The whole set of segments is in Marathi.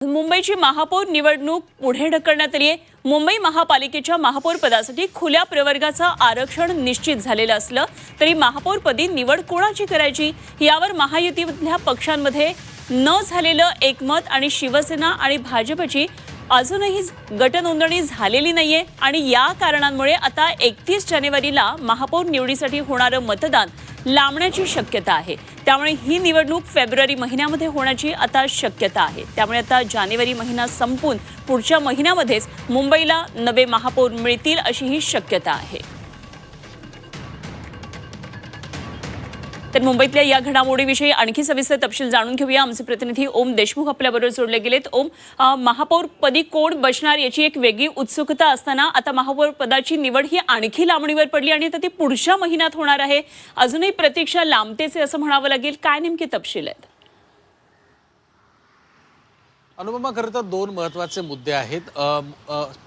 मुंबईची महापौर निवडणूक पुढे ढकलण्यात आली आहे। मुंबई महापालिकेच्या महापौर पदासाठी खुल्या प्रवर्गाचं आरक्षण निश्चित झालेलं असलं तरी महापौरपदी निवड कोणाची करायची यावर महायुतीमधल्या पक्षांमध्ये न झालेलं एकमत आणि शिवसेना आणि भाजपची अजूनही गटनोंदणी झालेली नाहीये आणि या कारणांमुळे आता 31 जानेवारीला महापौर निवडीसाठी होणारं मतदान लांबण्याची शक्यता आहे। त्यामुळे ही निवडणूक फेब्रुवारी महिन्यामध्ये होण्याची आता शक्यता आहे। त्यामुळे आता जानेवारी महिना संपून पुढच्या महिन्यामध्येच मुंबईला नवे महापौर मिळतील अशी ही शक्यता आहे। तर मुंबईतल्या या घडामोडीविषयी आणखी सविस्तर तपशील जाणून घेऊया। आमचे प्रतिनिधी ओम देशमुख आपल्याबरोबर जोडले गेलेत। ओम, महापौर पदी कोण बसणार याची एक वेगळी उत्सुकता असताना आता महापौर पदाची निवड ही आणखी लांबणीवर पडली आणि आता ती पुढच्या महिन्यात होणार आहे। अजूनही प्रतीक्षा लांबतेच आहे असं म्हणावं लागेल। काय नेमके तपशील आहेत? अनुपमा, खरं तर दोन महत्त्वाचे मुद्दे आहेत।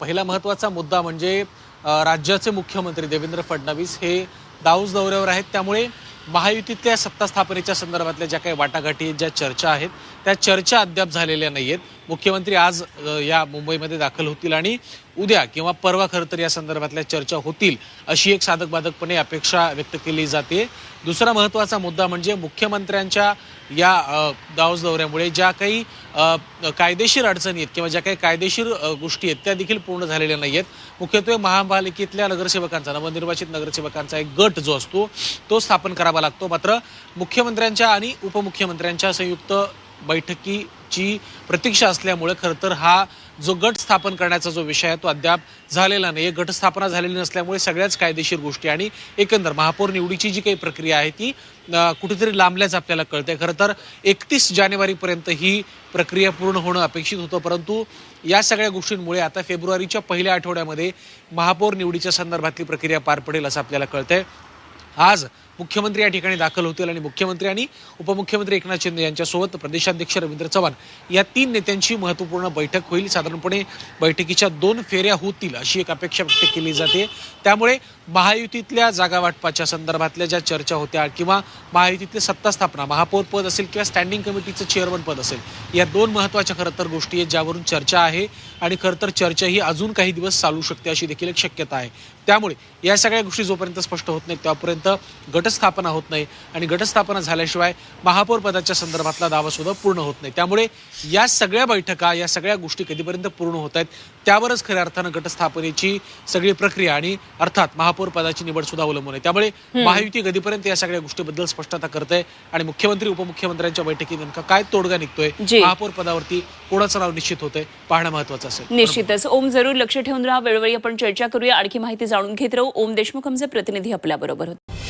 पहिला महत्त्वाचा मुद्दा म्हणजे राज्याचे मुख्यमंत्री देवेंद्र फडणवीस हे दाऊस दौऱ्यावर आहेत। त्यामुळे महायुतीतल्या सत्ता स्थापनेच्या संदर्भातल्या ज्या काही वाटाघाटी ज्या चर्चा आहेत त्या चर्चा अद्याप झालेल्या नाहीयेत। मुख्यमंत्री आज या मुंबईमध्ये दाखल होतील आणि उद्या किंवा परवा खरं तर या संदर्भातल्या चर्चा होतील अशी एक साधकबाधकपणे अपेक्षा व्यक्त केली जाते। दुसरा महत्त्वाचा मुद्दा म्हणजे मुख्यमंत्र्यांच्या या दाऊस दौऱ्यामुळे ज्या काही कायदेशीर अडचणी आहेत किंवा ज्या काही कायदेशीर गोष्टी आहेत त्या देखील पूर्ण झालेल्या नाहीयेत। मुख्यत्वे महापालिकेतल्या नगरसेवकांचा, नवनिर्वाचित नगरसेवकांचा एक गट जो असतो तो स्थापन करावा लागतो। मात्र मुख्यमंत्र्यांच्या आणि उपमुख्यमंत्र्यांच्या संयुक्त बैठकीची प्रतीक्षा असल्यामुळे खरं तर हा जो गट स्थापन करण्याचा जो विषय आहे तो अद्याप झालेला नाही। गट स्थापना झालेली नसल्यामुळे सगळ्याच कायदेशीर गोष्टी आणि एकंदर महापौर निवडीची जी काही प्रक्रिया आहे ती कुठेतरी लांबल्याच आपल्याला कळते। खरं तर 31 जानेवारीपर्यंत ही प्रक्रिया पूर्ण होणं अपेक्षित होतं, परंतु या सगळ्या गोष्टींमुळे आता फेब्रुवारीच्या पहिल्या आठवड्यामध्ये महापौर निवडीच्या संदर्भातली प्रक्रिया पार पडेल असं आपल्याला कळतंय। आज मुख्यमंत्री या ठिकाणी दाखल होतील आणि मुख्यमंत्री आणि उपमुख्यमंत्री एकनाथ शिंदे यांच्यासोबत प्रदेशाध्यक्ष रवींद्र चव्हाण या तीन नेत्यांची महत्त्वपूर्ण बैठक होईल। साधारणपणे बैठकीच्या 2 फेऱ्या होतील अशी एक अपेक्षा व्यक्त केली जाते। त्यामुळे महायुतीतल्या जागा वाटपाच्या संदर्भातल्या ज्या चर्चा होत्या किंवा महायुतीतली सत्ता स्थापना, महापौर पद असेल किंवा स्टँडिंग कमिटीचं चेअरमन पद असेल, या 2 महत्त्वाच्या खरं तर गोष्टी आहेत ज्यावरून चर्चा आहे आणि खरं तर चर्चा ही अजून काही दिवस चालू शकते अशी देखील एक शक्यता आहे। त्यामुळे या सगळ्या गोष्टी जोपर्यंत स्पष्ट होत नाहीत तोपर्यंत गटस्थापना होत नाही आणि गटस्थापना झाल्याशिवाय महापौर पदाच्या संदर्भातला दावा सुद्धा पूर्ण होत नाही। त्यामुळे या सगळ्या बैठका, या सगळ्या गोष्टी कधीपर्यंत पूर्ण होत आहेत त्यावरच खऱ्या अर्थानं गटस्थापनेची सगळी प्रक्रिया आणि अर्थात महापौर पदाची निवड सुद्धा अवलंबून आहे। त्यामुळे महायुती कधीपर्यंत या सगळ्या गोष्टीबद्दल स्पष्टता करते आणि मुख्यमंत्री उपमुख्यमंत्र्यांच्या बैठकीत नेमका काय तोडगा निघतोय, महापौर पदावरती कोणाचं नाव निश्चित होतंय पाहणं महत्त्वाचं असेल। निश्चितच ओम, जरूर लक्ष ठेवून राहा। वेळोवेळी आपण चर्चा करूया, आणखी माहिती जाणून घेत राहू। ओम देशमुख आमचे प्रतिनिधी आपल्या बरोबर होते।